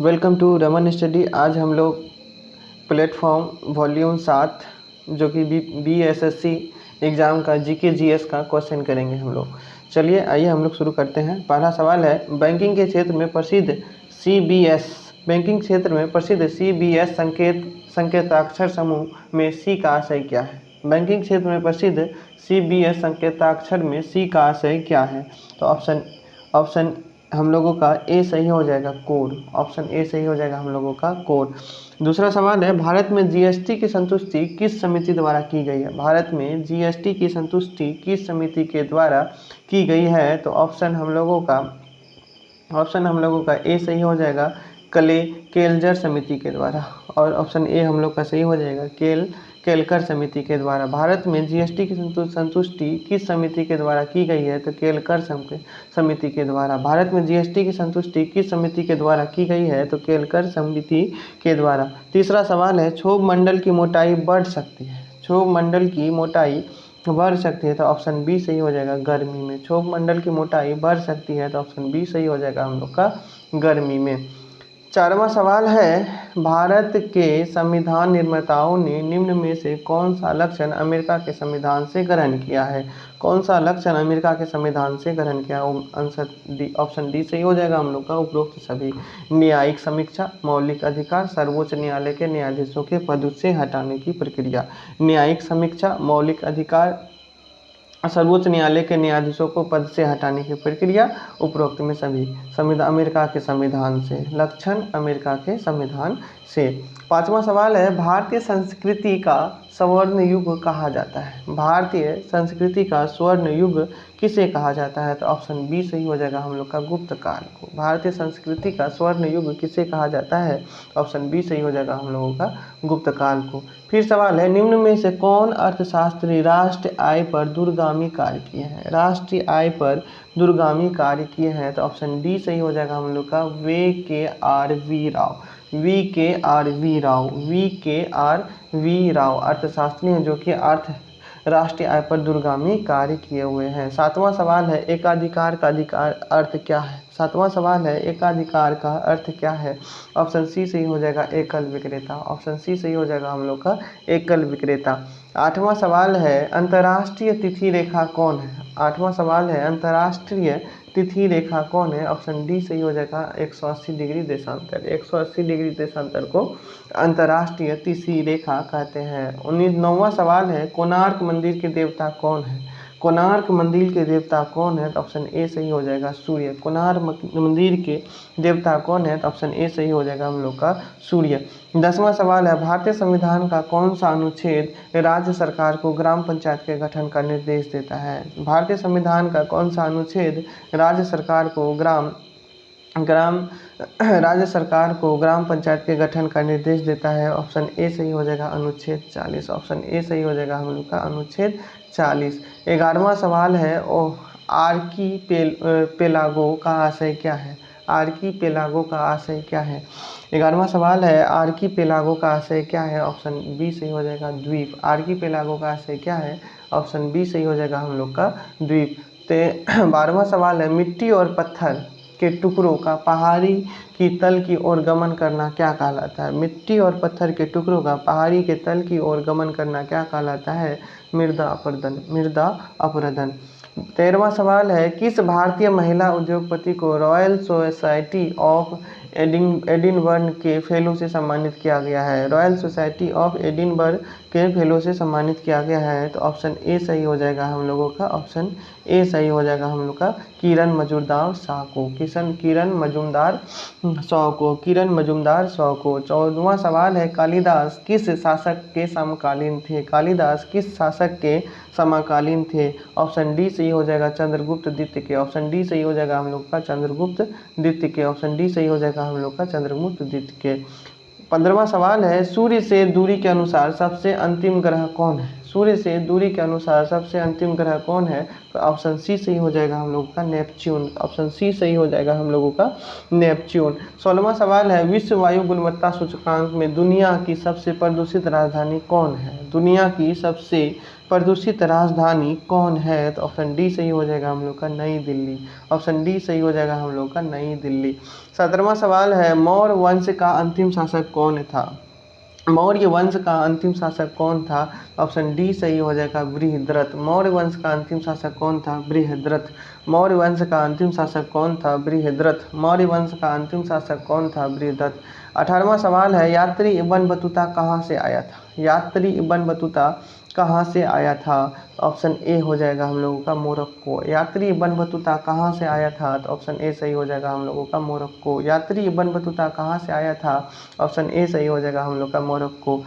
Welcome to Raman study. आज हम लोग प्लेटफॉर्म वॉल्यूम 7 जो कि BSSC एग्ज़ाम का जीके जीएस का क्वेश्चन करेंगे हम लोग। चलिए आइए हम लोग शुरू करते हैं। पहला सवाल है, बैंकिंग के क्षेत्र में प्रसिद्ध CBS संकेताक्षर समूह में सी का आशय क्या है? बैंकिंग क्षेत्र में प्रसिद्ध CBS संकेताक्षर में सी का आशय क्या है? तो ऑप्शन हम लोगों का ए सही हो जाएगा, कोड। ऑप्शन ए सही हो जाएगा हम लोगों का, कोड। दूसरा सवाल है, भारत में जीएसटी की संतुष्टि किस समिति द्वारा की गई है? भारत में जीएसटी की संतुष्टि किस समिति के द्वारा की गई है? तो ऑप्शन हम लोगों का ए सही हो जाएगा, केलजर समिति के द्वारा। और ऑप्शन ए हम लोग का सही हो जाएगा, केलकर समिति के द्वारा। भारत में जीएसटी की संतुष्टि किस समिति के द्वारा की गई है? तो केलकर समिति के द्वारा। भारत में जीएसटी की संतुष्टि किस समिति के द्वारा की गई है? तो केलकर समिति के द्वारा। तीसरा सवाल है, क्षोभ मंडल की मोटाई बढ़ सकती है। क्षोभ मंडल की मोटाई बढ़ सकती है तो ऑप्शन बी सही हो जाएगा, गर्मी में। क्षोभ मंडल की मोटाई बढ़ सकती है तो ऑप्शन बी सही हो जाएगा हम लोग का, गर्मी में। चारवां सवाल है, भारत के संविधान निर्माताओं ने निम्न में से कौन सा लक्षण अमेरिका के संविधान से ग्रहण किया है? कौन सा लक्षण अमेरिका के संविधान से ग्रहण किया? आंसर डी, ऑप्शन डी सही हो जाएगा हम लोग का, उपरोक्त सभी। न्यायिक समीक्षा, मौलिक अधिकार, सर्वोच्च न्यायालय के न्यायाधीशों के पद से हटाने की प्रक्रिया। न्यायिक समीक्षा, मौलिक अधिकार, सर्वोच्च न्यायालय के न्यायाधीशों को पद से हटाने की प्रक्रिया, उपरोक्त में सभी। अमेरिका के संविधान से, लक्षण अमेरिका के संविधान से। पांचवा सवाल है, भारतीय संस्कृति का स्वर्ण युग कहा जाता है। भारतीय संस्कृति का स्वर्ण युग किसे कहा जाता है? तो ऑप्शन बी सही हो जाएगा हम लोग का, गुप्त काल को। भारतीय संस्कृति का स्वर्ण युग किसे कहा जाता है? ऑप्शन बी सही हो जाएगा हम लोगों का, गुप्त काल को। फिर सवाल है, निम्न में से कौन अर्थशास्त्री राष्ट्रीय आय पर दूरगामी कार्य किए हैं? राष्ट्रीय आय पर दूरगामी कार्य किए हैं तो ऑप्शन डी सही हो जाएगा हम लोग का, वी के राव अर्थशास्त्री हैं जो कि राष्ट्रीय आय पर दूरगामी कार्य किए हुए हैं। सातवां सवाल है, एकाधिकार का अधिकार अर्थ क्या है? सातवां सवाल है, एकाधिकार का अर्थ क्या है? ऑप्शन सी सही हो जाएगा, एकल विक्रेता। ऑप्शन सी सही हो जाएगा हम लोग का, एकल विक्रेता। आठवां सवाल है, अंतर्राष्ट्रीय तिथि रेखा कौन है? आठवां सवाल है, अंतर्राष्ट्रीय तिथि रेखा कौन है? ऑप्शन डी सही हो जाएगा, 180 डिग्री देशांतर। 180 डिग्री देशांतर को अंतर्राष्ट्रीय तिथि रेखा कहते हैं। 9वां सवाल है, कोणार्क मंदिर के देवता कौन है? कोणार्क मंदिर के देवता कौन है? तो ऑप्शन ए सही हो जाएगा, सूर्य। कोणार्क मंदिर के देवता कौन है? तो ऑप्शन ए सही हो जाएगा हम लोग का, सूर्य। 10वां सवाल है, भारतीय संविधान का कौन सा अनुच्छेद राज्य सरकार को ग्राम पंचायत के गठन का निर्देश देता है? भारतीय संविधान का कौन सा अनुच्छेद राज्य सरकार को राज्य सरकार को ग्राम पंचायत के गठन का निर्देश देता है? ऑप्शन ए सही हो जाएगा, अनुच्छेद 40। ऑप्शन ए सही हो जाएगा हम लोग का, अनुच्छेद 40। 11वां सवाल है, आर्कीपेलागो का आशय क्या है? आर्कीपेलागो का आशय क्या है? 11वां सवाल है, आर्कीपेलागो का आशय क्या है? ऑप्शन बी सही हो जाएगा, द्वीप। आर्कीपेलागो का आशय क्या है? ऑप्शन बी सही हो जाएगा हम लोग का, द्वीप। 12वां सवाल है, मिट्टी और पत्थर के टुकड़ों का पहाड़ी की तल की ओर गमन करना क्या कहलाता है? मिट्टी और पत्थर के टुकड़ों का पहाड़ी के तल की ओर गमन करना क्या कहलाता है? मृदा अपरदन। 13वां सवाल है, किस भारतीय महिला उद्योगपति को रॉयल सोसाइटी ऑफ एडिनबर्ग के फेलो से सम्मानित किया गया है? रॉयल सोसाइटी ऑफ एडिनबर्ग के फेलो से सम्मानित किया गया है तो ऑप्शन ए सही हो जाएगा हम लोगों का, ऑप्शन ए सही हो जाएगा हम लोग का, किरण मजूमदार शाह को। किरण मजूमदार शाह को। 14वां सवाल है, कालिदास किस शासक के समकालीन थे? कालिदास किस शासक के समकालीन थे? ऑप्शन डी सही हो जाएगा, चंद्रगुप्त द्वितीय के। ऑप्शन डी सही हो जाएगा हम लोग का, चंद्रगुप्त द्वितीय के। ऑप्शन डी सही हो जाएगा हम लोग का, चंद्रगुप्त द्वितीय के। 15वां सवाल है, सूर्य से दूरी के अनुसार सबसे अंतिम ग्रह कौन है? सूर्य से दूरी के अनुसार सबसे अंतिम ग्रह कौन है? तो ऑप्शन सी सही हो जाएगा हम लोगों का नेपच्यून। ऑप्शन सी सही हो जाएगा हम लोगों का नेपच्यून। 16वां सवाल है, विश्व वायु गुणवत्ता सूचकांक में दुनिया की सबसे प्रदूषित राजधानी कौन है? दुनिया की सबसे प्रदूषित राजधानी कौन है? तो ऑप्शन डी सही हो जाएगा हम लोग का नई दिल्ली। ऑप्शन डी सही हो जाएगा हम लोग का नई दिल्ली। 17वां सवाल है, मौर्य वंश का अंतिम शासक कौन था? मौर्य वंश का अंतिम शासक कौन था? ऑप्शन डी सही हो जाएगा बृहद्रथ। मौर्य वंश का अंतिम शासक कौन था? बृहद्रथ। मौर्य वंश का अंतिम शासक कौन था? बृहद्रथ। मौर्य वंश का अंतिम शासक कौन था? बृहद्रथ। 18वां सवाल है, यात्री इब्न बतूता कहाँ से आया था? यात्री इब्न बतूता कहाँ से आया था? ऑप्शन ए हो जाएगा हम लोगों का मोरक्को। यात्री इब्न बतूता कहाँ से आया था? तो ऑप्शन ए सही हो जाएगा हम लोगों का मोरक्को। यात्री इब्न बतूता कहाँ से आया था? ऑप्शन ए सही हो जाएगा हम लोग का मोरक्को।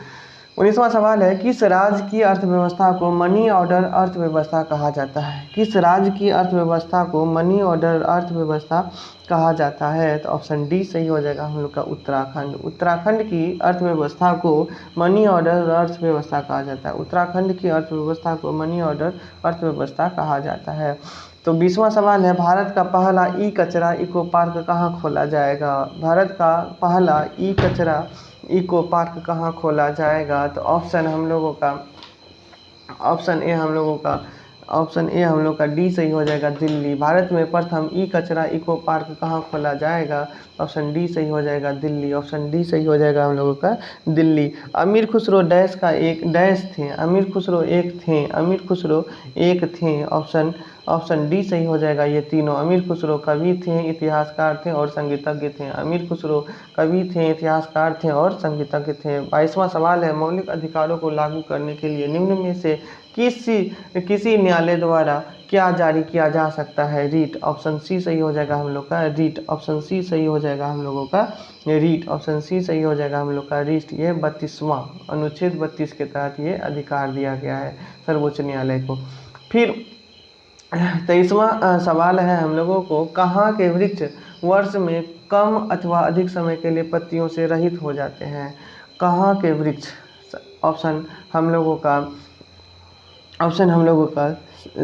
19वां सवाल है, किस राज्य की अर्थव्यवस्था को मनी ऑर्डर अर्थव्यवस्था कहा जाता है? किस राज्य की अर्थव्यवस्था को मनी ऑर्डर अर्थव्यवस्था कहा जाता है? तो ऑप्शन डी सही हो जाएगा हम लोग का उत्तराखंड। उत्तराखंड की अर्थव्यवस्था को मनी ऑर्डर अर्थव्यवस्था कहा जाता है। उत्तराखंड की अर्थव्यवस्था को मनी ऑर्डर अर्थव्यवस्था कहा जाता है। तो 20वां सवाल है, भारत का पहला ई कचरा इको पार्क कहाँ खोला जाएगा? भारत का पहला ई कचरा इको पार्क कहाँ खोला जाएगा? तो ऑप्शन हम लोगों का ऑप्शन ए हम लोग का डी सही हो जाएगा दिल्ली। भारत में प्रथम ई कचरा इको पार्क कहाँ खोला जाएगा? ऑप्शन डी सही हो जाएगा दिल्ली। ऑप्शन डी सही हो जाएगा हम लोगों का दिल्ली। अमीर खुसरो डैश का एक डैश थे। अमीर खुसरो एक थे। अमीर खुसरो एक थे। ऑप्शन डी सही हो जाएगा ये तीनों। अमीर खुसरो कवि थे, इतिहासकार थे और संगीतज्ञ थे। अमीर खुसरो कवि थे, इतिहासकार थे और संगीतज्ञ थे। 22वां सवाल है, मौलिक अधिकारों को लागू करने के लिए निम्न में से किसी न्यायालय द्वारा क्या जारी किया जा सकता है? रीट। ऑप्शन सी सही हो जाएगा हम लोग का रीट। ऑप्शन सी सही हो जाएगा हम लोगों का रीट। ऑप्शन सी सही हो जाएगा हम लोग का रीट। ये 32वां अनुच्छेद 32 के तहत ये अधिकार दिया गया है सर्वोच्च न्यायालय को। फिर 23वां सवाल है हम लोगों को, कहाँ के वृक्ष वर्ष में कम अथवा अधिक समय के लिए पत्तियों से रहित हो जाते हैं? कहाँ के वृक्ष? ऑप्शन हम लोगों का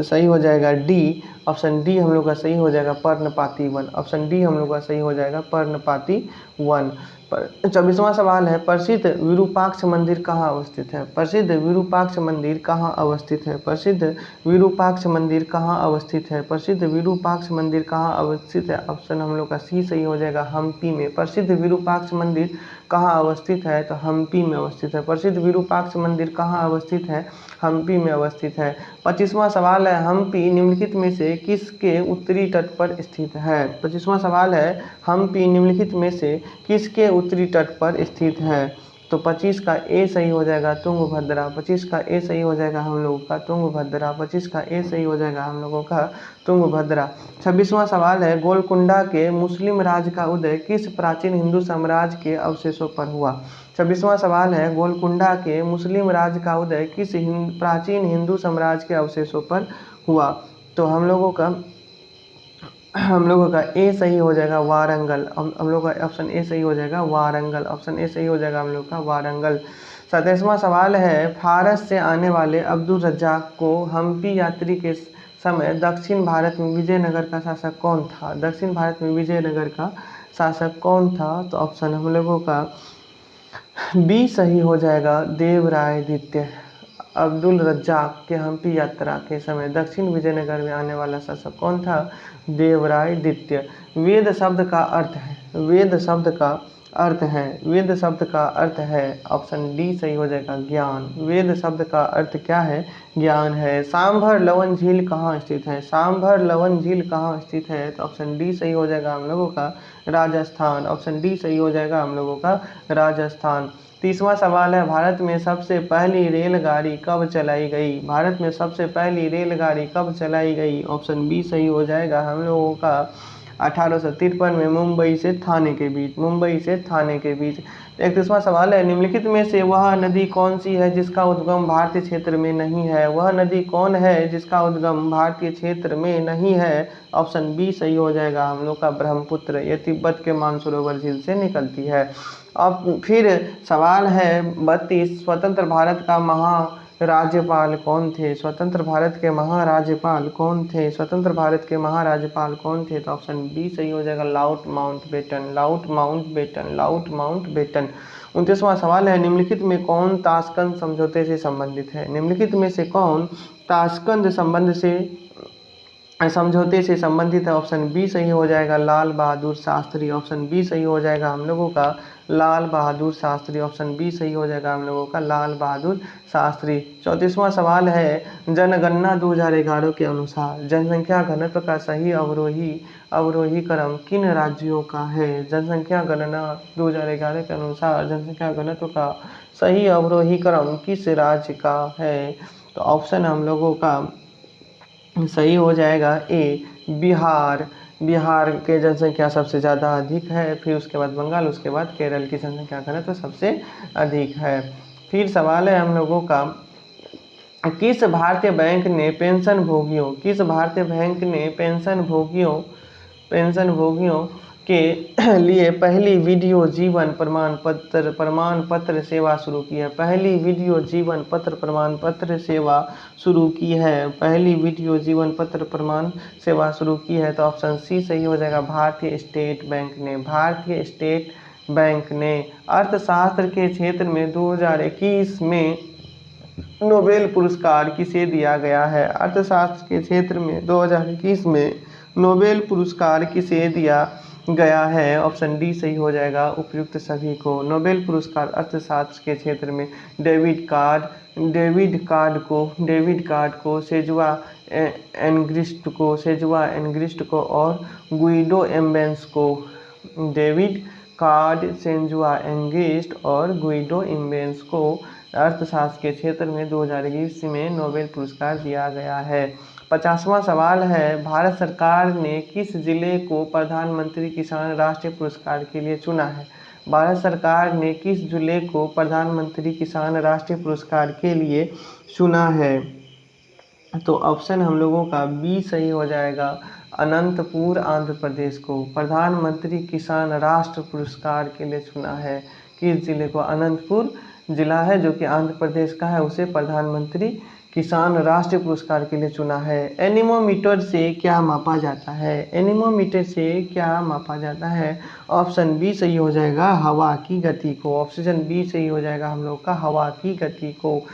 सही हो जाएगा डी। ऑप्शन डी हम लोग का सही हो जाएगा पर्णपाती वन। ऑप्शन डी हम लोग का सही हो जाएगा पर्णपाती वन। 24वां सवाल है, प्रसिद्ध विरूपाक्ष मंदिर कहाँ अवस्थित है? प्रसिद्ध विरूपाक्ष मंदिर कहाँ अवस्थित है? प्रसिद्ध विरूपाक्ष मंदिर कहाँ अवस्थित है? प्रसिद्ध विरूपाक्ष मंदिर कहाँ अवस्थित है? ऑप्शन हम लोग का सी सही हो जाएगा हम्पी में। प्रसिद्ध विरूपाक्ष मंदिर कहाँ अवस्थित है? तो हम्पी में अवस्थित है। प्रसिद्ध विरूपाक्ष मंदिर कहाँ अवस्थित है? हम्पी में अवस्थित है। 25वां सवाल है, हम्पी निम्नलिखित में से किसके उत्तरी तट पर स्थित है? 25वां सवाल है, हम्पी निम्नलिखित में से किसके उत्तरी तट पर स्थित है? तो 25 का ए सही हो जाएगा तुंगभद्रा। 25 का ए सही हो जाएगा हम लोगों का तुंगभद्रा। 25 का ए सही हो जाएगा हम लोगों का तुंगभद्रा। 26वां सवाल है, गोलकुंडा के मुस्लिम राज का उदय किस प्राचीन हिंदू साम्राज्य के अवशेषों पर हुआ? 26वां सवाल है, गोलकुंडा के मुस्लिम राज का उदय किस प्राचीन हिंदू साम्राज्य के अवशेषों पर हुआ? तो हम लोगों का ए सही हो जाएगा वारंगल। हम लोग का ऑप्शन ए सही हो जाएगा वारंगल। ऑप्शन ए सही हो जाएगा हम लोग का वारंगल। 27वां सवाल है, फारस से आने वाले अब्दुल रज्जाक को हम्पी यात्री के समय दक्षिण भारत में विजयनगर का शासक कौन था? दक्षिण भारत में विजयनगर का शासक कौन था? तो ऑप्शन हम लोगों का बी सही हो जाएगा देवराय द्वितीय। अब्दुल रज्जाक के हम्पी यात्रा के समय दक्षिण विजयनगर में आने वाला शासक कौन था? देवराय द्वितीय। वेद शब्द का अर्थ है वेद शब्द का अर्थ है ऑप्शन डी सही हो जाएगा ज्ञान। वेद शब्द का अर्थ क्या है? ज्ञान है। सांभर लवन झील कहाँ स्थित है? सांभर लवन झील कहाँ स्थित है? तो ऑप्शन डी सही हो जाएगा हम लोगों का राजस्थान। ऑप्शन डी सही हो जाएगा हम लोगों का राजस्थान। 30वां सवाल है, भारत में सबसे पहली रेलगाड़ी कब चलाई गई? भारत में सबसे पहली रेलगाड़ी कब चलाई गई? ऑप्शन बी सही हो जाएगा हम लोगों का 1853 में मुंबई से थाने के बीच। 31वां सवाल है, निम्नलिखित में से वह नदी कौन सी है जिसका उद्गम भारतीय क्षेत्र में नहीं है? वह नदी कौन है जिसका उद्गम भारतीय क्षेत्र में नहीं है? ऑप्शन बी सही हो जाएगा हम लोग का ब्रह्मपुत्र। ये तिब्बत के मानसरोवर झील से निकलती है। अब फिर सवाल है 32, स्वतंत्र भारत का राज्यपाल कौन थे? स्वतंत्र भारत के महाराज्यपाल कौन थे? स्वतंत्र भारत के महाराज्यपाल कौन थे? तो ऑप्शन बी सही हो जाएगा, Lord Mountbatten, Lord Mountbatten, Lord Mountbatten. 29वां सवाल है, निम्नलिखित में कौन ताशकंद समझौते से संबंधित है? निम्नलिखित में से कौन ताशकंद समझौते से संबंधित है? ऑप्शन बी सही हो जाएगा, लाल बहादुर शास्त्री। ऑप्शन बी सही हो जाएगा हम लोगों का लाल बहादुर शास्त्री। ऑप्शन बी सही हो जाएगा हम लोगों का लाल बहादुर शास्त्री। 34वां सवाल है, जनगणना 2011 के अनुसार जनसंख्या घनत्व का सही अवरोही क्रम किन राज्यों का है? जनसंख्या गणना 2011 के अनुसार जनसंख्या घनत्व का सही अवरोही क्रम किस राज्य का है? तो ऑप्शन हम लोगों का सही हो जाएगा ए, बिहार। बिहार के जनसंख्या सबसे ज़्यादा अधिक है, फिर उसके बाद बंगाल, उसके बाद केरल की जनसंख्या घनत्व सबसे अधिक है। फिर सवाल है हम लोगों का, किस भारतीय बैंक ने पेंशन भोगियों के लिए पहली वीडियो जीवन प्रमाण पत्र सेवा शुरू की है? पहली वीडियो जीवन पत्र प्रमाण पत्र सेवा शुरू की है, पहली वीडियो जीवन पत्र प्रमाण सेवा शुरू की है। तो ऑप्शन सी सही हो जाएगा, भारतीय स्टेट बैंक ने। भारतीय स्टेट बैंक ने। अर्थशास्त्र के क्षेत्र में 2021 में नोबेल पुरस्कार किसे दिया गया है? अर्थशास्त्र के क्षेत्र में 2021 में नोबेल पुरस्कार किसे दिया गया है? ऑप्शन डी सही हो जाएगा, उपयुक्त सभी को। नोबेल पुरस्कार अर्थशास्त्र के क्षेत्र में डेविड कार्ड को, सेजुआ एनग्रिस्ट को और गुइडो एम्बेंस को। डेविड कार्ड, सेजुआ एनग्रिस्ट और गुइडो एम्बेंस को अर्थशास्त्र के क्षेत्र में 2020 में नोबेल पुरस्कार दिया गया है। 50वां सवाल है, भारत सरकार ने किस जिले को प्रधानमंत्री किसान राष्ट्रीय पुरस्कार के लिए चुना है? भारत सरकार ने किस जिले को प्रधानमंत्री किसान राष्ट्रीय पुरस्कार के लिए चुना है? तो ऑप्शन हम लोगों का बी सही हो जाएगा, अनंतपुर आंध्र प्रदेश को प्रधानमंत्री किसान राष्ट्र पुरस्कार के लिए चुना है। किस जिले को? अनंतपुर जिला है जो कि आंध्र प्रदेश का है, उसे प्रधानमंत्री किसान राष्ट्रीय पुरस्कार के लिए चुना है। एनीमोमीटर से क्या मापा जाता है? एनीमोमीटर से क्या मापा जाता है? ऑप्शन बी सही हो जाएगा, हवा की गति को। ऑप्शन बी सही हो जाएगा हम लोग का हवा की गति को।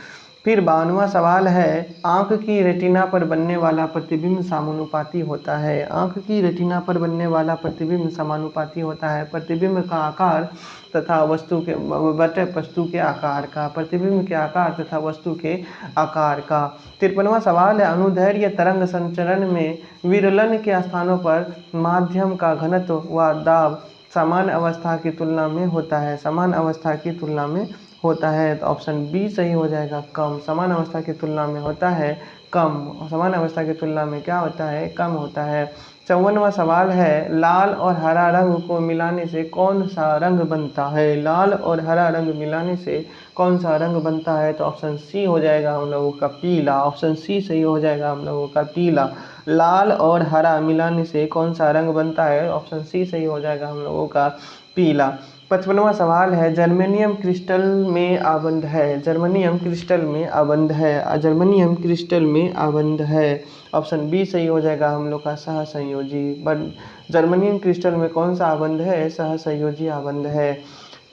फिर 52वां सवाल है, आंख की रेटिना पर बनने वाला प्रतिबिंब समानुपाती होता है। आंख की रेटिना पर बनने वाला प्रतिबिंब समानुपाती होता है प्रतिबिंब का आकार तथा वस्तु के आकार का। प्रतिबिंब के आकार तथा वस्तु के आकार का। 53वां सवाल है, अनुदैर्घ्य तरंग संचरण में विरलन के स्थानों पर माध्यम का घनत्व व दाब समान अवस्था की तुलना में होता है। समान अवस्था की तुलना में होता है। तो ऑप्शन बी सही हो जाएगा, कम। समान अवस्था की तुलना में होता है कम। समान अवस्था की तुलना में क्या होता है? कम होता है। 54वां सवाल है, लाल और हरा रंग को मिलाने से कौन सा रंग बनता है? लाल और हरा रंग मिलाने से कौन सा रंग बनता है? तो ऑप्शन सी हो जाएगा हम लोगों का पीला। ऑप्शन सी सही हो जाएगा हम लोगों का पीला। लाल और हरा मिलाने से कौन सा रंग बनता है? ऑप्शन सी सही हो जाएगा हम लोगों का पीला। 55वां सवाल है, जर्मेनियम क्रिस्टल में आबंध है। जर्मेनियम क्रिस्टल में आबंध है। जर्मेनियम क्रिस्टल में आबंध है। ऑप्शन बी सही हो जाएगा हम लोग का सहसंयोजी। जर्मेनियम क्रिस्टल में कौन सा आबंध है? सहसंयोजी आबंध है।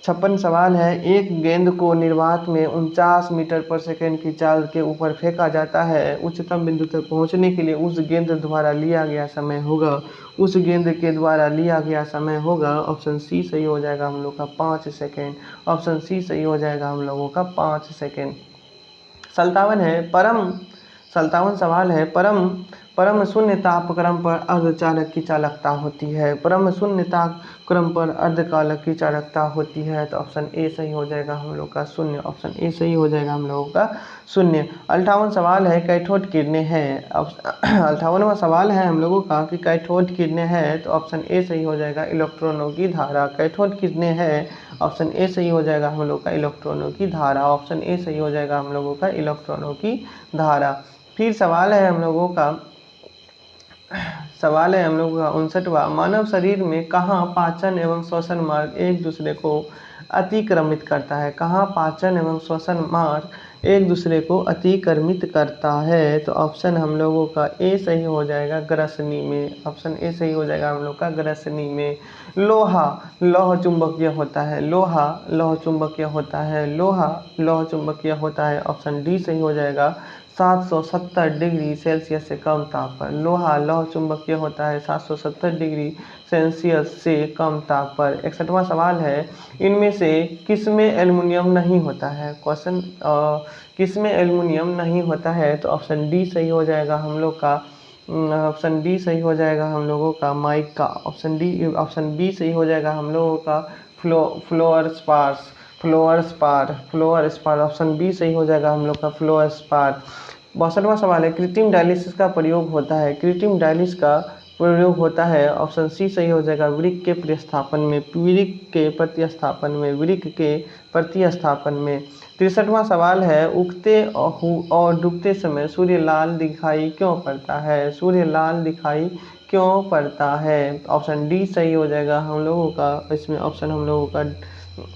56 सवाल है, एक गेंद को निर्वात में 49 मीटर पर सेकंड की चाल के ऊपर फेंका जाता है। उच्चतम बिंदु तक पहुंचने के लिए उस गेंद द्वारा लिया गया समय होगा। उस गेंद के द्वारा लिया गया समय होगा। ऑप्शन सी सही हो जाएगा हम लोग का 5 सेकेंड। ऑप्शन सी सही हो जाएगा हम लोगों का 5 सेकेंड। 57 सवाल है, परम शून्य तापक्रम पर अर्धचालक की चालकता होती है। परम शून्य तापक्रम पर अर्धचालक की चालकता होती है। तो ऑप्शन ए सही हो जाएगा हम लोग का शून्य। ऑप्शन ए सही हो जाएगा हम लोगों का शून्य। 58 सवाल है, कैथोड किरणें हैं। 58वां सवाल है हम लोगों का कि कैथोड किरणें हैं। तो ऑप्शन ए सही हो जाएगा, इलेक्ट्रॉनों की धारा। कैथोड किरणें हैं। ऑप्शन ए सही हो जाएगा हम लोग का इलेक्ट्रॉनों की धारा। ऑप्शन ए सही हो जाएगा हम लोगों का इलेक्ट्रॉनों की धारा। फिर सवाल है हम लोगों का सवाल है हम लोगों का 59वां, मानव शरीर में कहाँ पाचन एवं श्वसन मार्ग एक दूसरे को अतिक्रमित करता है? कहाँ पाचन एवं श्वसन मार्ग एक दूसरे को अतिक्रमित करता है? तो ऑप्शन हम लोगों का ए सही हो जाएगा, ग्रसनी में। ऑप्शन ए सही हो जाएगा हम लोग का, ग्रसनी में। लोहा लौह चुंबकीय होता है, लोहा लौह चुंबकीय होता है, लोहा लौह चुंबकीय होता है। ऑप्शन डी सही हो जाएगा, 770 डिग्री सेल्सियस से कम ताप पर। लोहा लौह चुंबकीय होता है 770 डिग्री सेल्सियस से कम ताप पर। 61वां सवाल है, इनमें से किसमें एल्युमिनियम नहीं होता है? क्वेश्चन किसमें एल्युमिनियम नहीं होता है? तो ऑप्शन डी सही हो जाएगा हम लोग का, ऑप्शन डी सही हो जाएगा हम लोगों का, माइका। ऑप्शन बी सही हो जाएगा हम लोगों का, फ्लोअर स्पार। ऑप्शन बी सही हो जाएगा हम लोग का, फ्लोअर स्पार। 62वां सवाल है, कृत्रिम डायलिसिस का प्रयोग होता है, कृत्रिम डायलिसिस का प्रयोग होता है। ऑप्शन सी सही हो जाएगा, वृक्क के प्रतिस्थापन में, वृक्क के प्रतिस्थापन में। 63वां सवाल है, उगते और डूबते समय सूर्य लाल दिखाई क्यों पड़ता है? सूर्य लाल दिखाई क्यों पड़ता है? ऑप्शन डी सही हो जाएगा हम लोगों का, इसमें ऑप्शन हम लोगों का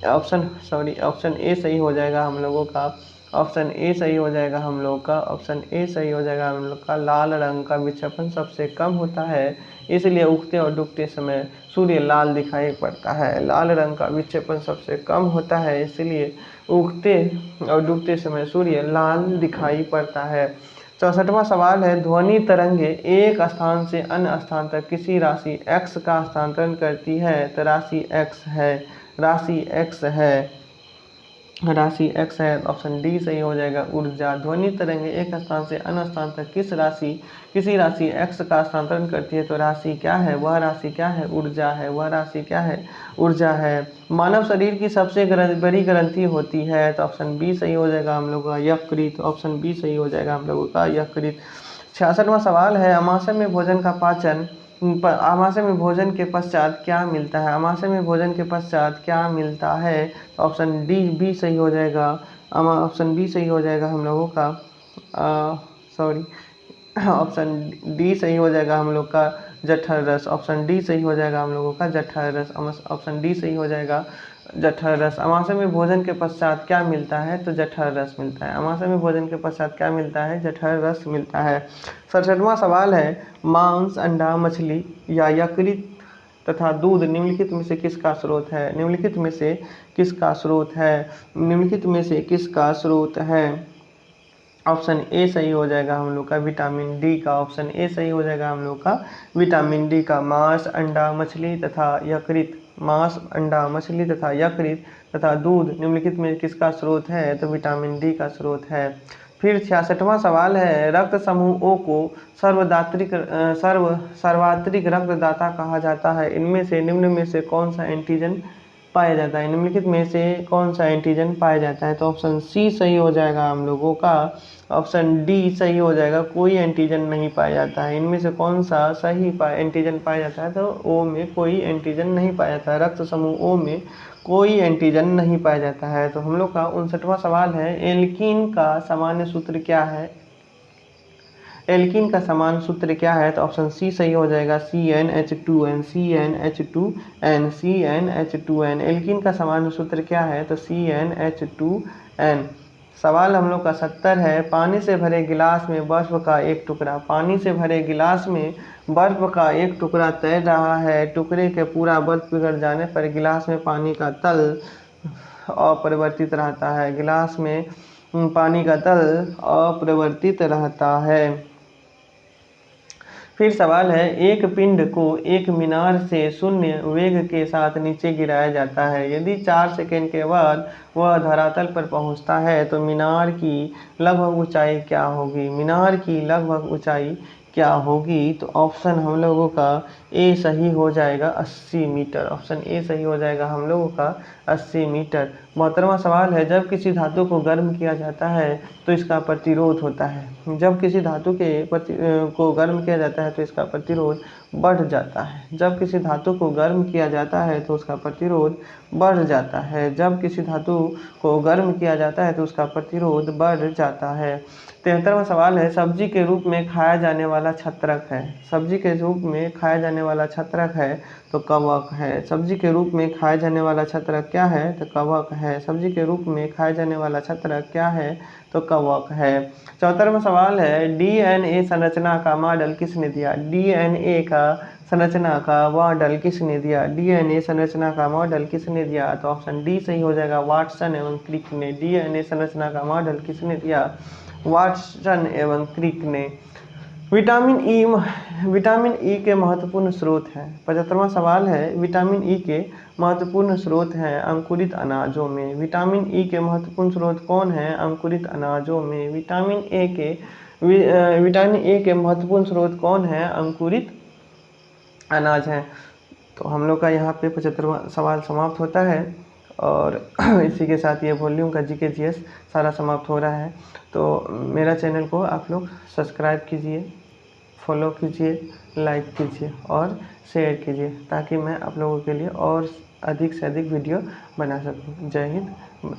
ऑप्शन ए सही हो जाएगा हम लोगों का, ऑप्शन ए सही हो जाएगा हम लोग का, ऑप्शन ए सही हो जाएगा हम लोग का। लाल रंग का विक्षेपण सबसे कम होता है, इसलिए उगते और डूबते समय सूर्य लाल दिखाई पड़ता है। लाल रंग का विक्षेपण सबसे कम होता है, इसलिए उगते और डूबते समय सूर्य लाल दिखाई पड़ता है। 64वां सवाल है, ध्वनि तरंगे एक स्थान से अन्य स्थान तक किसी राशि x का हस्तांतरण करती है? तो राशि x है, राशि x है। ऑप्शन डी सही हो जाएगा, ऊर्जा। ध्वनि तरंगे एक स्थान से अन्य स्थान तक किसी राशि x का हस्तांतरण करती है, तो राशि क्या है? वह राशि क्या है? ऊर्जा है। वह राशि क्या है? ऊर्जा है। मानव शरीर की सबसे बड़ी ग्रंथि होती है, तो ऑप्शन बी सही हो जाएगा हम लोग का, यकृत। ऑप्शन बी सही हो जाएगा हम लोगों का, यकृत। 66वां सवाल है, अमाशय में भोजन के पश्चात क्या मिलता है? अमाशय में भोजन के पश्चात क्या मिलता है? ऑप्शन बी सही हो जाएगा, ऑप्शन बी सही हो जाएगा हम लोगों का, ऑप्शन डी सही हो जाएगा हम लोग का, जठर रस। ऑप्शन डी सही हो जाएगा हम लोगों का, जठर रस। ऑप्शन डी सही हो जाएगा, जठर रस। अमाशय में भोजन के पश्चात क्या मिलता है? तो जठर रस मिलता है। अमाशय में भोजन के पश्चात क्या मिलता है? जठर रस मिलता है। 67वां सवाल है, मांस, अंडा, मछली या यकृत तथा दूध निम्नलिखित में से किसका स्रोत है? निम्नलिखित में से किसका स्रोत है? निम्नलिखित में से किसका स्रोत है? ऑप्शन ए सही हो जाएगा हम लोग का, विटामिन डी का। ऑप्शन ए सही हो जाएगा हम लोग का, विटामिन डी का। मांस, अंडा, मछली तथा यकृत, मांस, अंडा, मछली तथा यकृत तथा दूध निम्नलिखित में किसका स्रोत है? तो विटामिन डी का स्रोत है। फिर 66वां सवाल है, रक्त समूह ओ को सर्वात्रिक रक्तदाता कहा जाता है। इनमें से निम्न में से कौन सा एंटीजन पाया जाता है? निम्नलिखित में से कौन सा एंटीजन पाया जाता है? तो ऑप्शन सी सही हो जाएगा हम लोगों का, ऑप्शन डी सही हो जाएगा, कोई एंटीजन नहीं पाया जाता है। इनमें से कौन सा एंटीजन पाया जाता है? तो ओ में कोई एंटीजन नहीं पाया जाता है, रक्त समूह ओ में कोई एंटीजन नहीं पाया जाता है। तो हम लोग का 59वां सवाल है, एल्कीन का सामान्य सूत्र क्या है? एल्कीन का समान सूत्र क्या है? तो ऑप्शन सी सही हो जाएगा, CnH2n। एल्कीन का समान सूत्र क्या है? तो CnH2n। सवाल हम लोग का 70 है, पानी से भरे गिलास में बर्फ का एक टुकड़ा, पानी से भरे गिलास में बर्फ का एक टुकड़ा तैर रहा है। टुकड़े के पूरा बर्फ पिघल जाने पर गिलास में पानी का तल अपरिवर्तित रहता है। गिलास में पानी का तल अपरिवर्तित रहता है। फिर सवाल है, एक पिंड को एक मीनार से शून्य वेग के साथ नीचे गिराया जाता है। यदि 4 सेकंड के बाद वह धरातल पर पहुंचता है तो मीनार की लगभग ऊंचाई क्या होगी? मीनार की लगभग ऊंचाई क्या होगी? तो ऑप्शन हम लोगों का ए सही हो जाएगा, 80 मीटर। ऑप्शन ए सही हो जाएगा हम लोगों का, 80 मीटर। 72वां सवाल है, जब किसी धातु को गर्म किया जाता है तो इसका प्रतिरोध होता है। जब किसी धातु को गर्म किया जाता है तो इसका प्रतिरोध बढ़ जाता है। जब किसी धातु को गर्म किया जाता है तो उसका प्रतिरोध बढ़ जाता है। जब किसी धातु को गर्म किया जाता है तो उसका प्रतिरोध बढ़ जाता है। 73वां सवाल है, सब्जी के रूप में खाया जाने वाला छत्रक है। सब्जी के रूप में खाया जाने वाला छत्रक है तो कवक है। सब्जी के रूप में खाया जाने वाला छत्रक क्या है? तो कवक है। सब्जी के रूप में खाया जाने वाला छत्रक क्या है? तो कवक है। 74वां सवाल है, डीएनए संरचना का मॉडल किसने दिया? डीएनए का संरचना का मॉडल किसने दिया? डीएनए संरचना का मॉडल किसने दिया? तो ऑप्शन डी सही हो जाएगा, वाटसन एवं क्रिक ने। डीएनए संरचना का मॉडल किसने दिया? वाटसन एवं क्रिक ने। विटामिन ई के महत्वपूर्ण स्रोत हैं। 75वां सवाल है, विटामिन ई के महत्वपूर्ण स्रोत हैं अंकुरित अनाजों में। विटामिन ई के महत्वपूर्ण स्रोत कौन है? अंकुरित अनाजों में। विटामिन ए के महत्वपूर्ण स्रोत कौन है? अंकुरित अनाज हैं। तो हम लोग का यहाँ पे 75वां सवाल समाप्त होता है और इसी के साथ ये वॉल्यूम का जीके जीएस सारा समाप्त हो रहा है। तो मेरा चैनल को आप लोग सब्सक्राइब कीजिए, फॉलो कीजिए, लाइक कीजिए और शेयर कीजिए ताकि मैं आप लोगों के लिए और अधिक से अधिक वीडियो बना सकूं। जय हिंद।